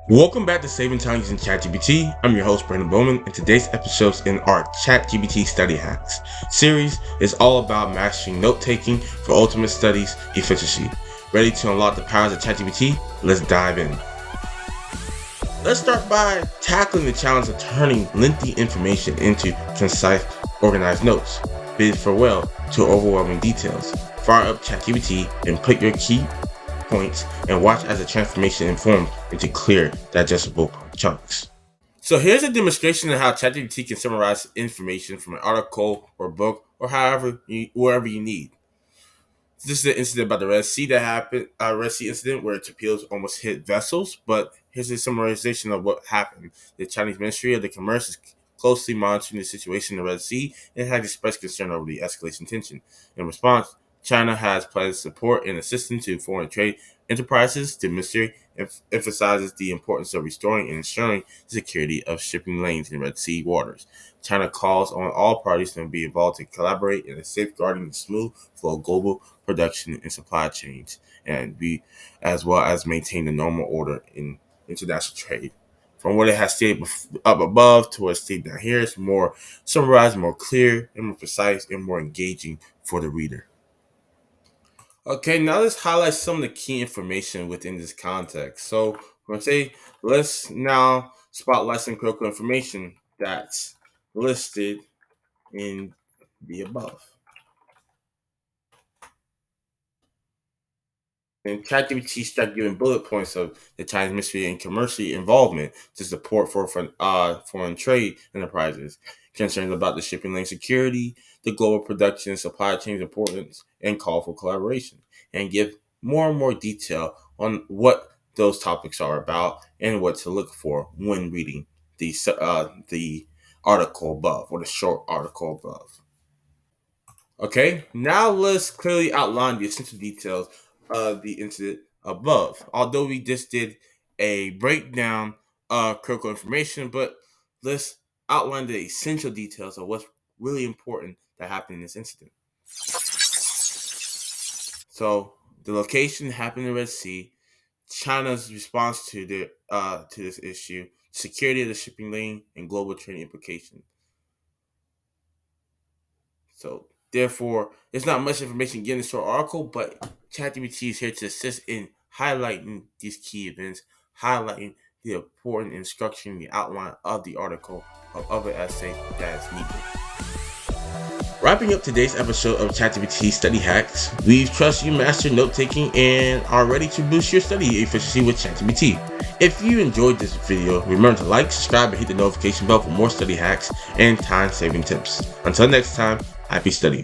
Welcome back to Saving Time using ChatGPT. I'm your host, Brandon Bowman, and today's episode in our ChatGPT Study Hacks series is all about mastering note-taking for ultimate studies efficiency. Ready to unlock the powers of ChatGPT? Let's dive in. Let's start by tackling the challenge of turning lengthy information into concise, organized notes. Bid farewell to overwhelming details. Fire up ChatGPT and put your key points and watch as the transformation informs into clear, digestible chunks. So here's a demonstration of how ChatGPT can summarize information from an article or book or wherever you need. This is an incident about the Red Sea that happened, Red Sea incident where torpedoes almost hit vessels. But here's a summarization of what happened. The Chinese Ministry of the Commerce is closely monitoring the situation in the Red Sea and has expressed concern over the escalation tension. In response, China has pledged support and assistance to foreign trade enterprises. The ministry emphasizes the importance of restoring and ensuring the security of shipping lanes in Red Sea waters. China calls on all parties to be involved to collaborate in safeguarding the smooth flow of global production and supply chains, and as well as maintain the normal order in international trade. From what it has stated up above to what it's stated down here, it's more summarized, more clear, and more precise, and more engaging for the reader. Okay, now let's highlight some of the key information within this context. So we're going to say, let's now spotlight some critical information that's listed in the above. And ChatGPT start giving bullet points of the Chinese ministry and commercial involvement to support for foreign trade enterprises, concerns about the shipping lane security, the global production and supply chain's importance, and call for collaboration, and give more and more detail on what those topics are about and what to look for when reading the article above or the short article above. Okay, now let's clearly outline the essential details of the incident above. Although we just did a breakdown of critical information, but let's outline the essential details of what's really important that happened in this incident. So the location happened in the Red Sea, China's response to this issue, security of the shipping lane, and global trade implications. So therefore, there's not much information given in this short article, but ChatGPT is here to assist in highlighting these key events, highlighting the important and structuring the outline of the article of an essay that is needed. Wrapping up today's episode of ChatGPT Study Hacks, we trust you master note-taking and are ready to boost your study efficiency with ChatGPT. If you enjoyed this video, remember to like, subscribe, and hit the notification bell for more study hacks and time-saving tips. Until next time, happy study.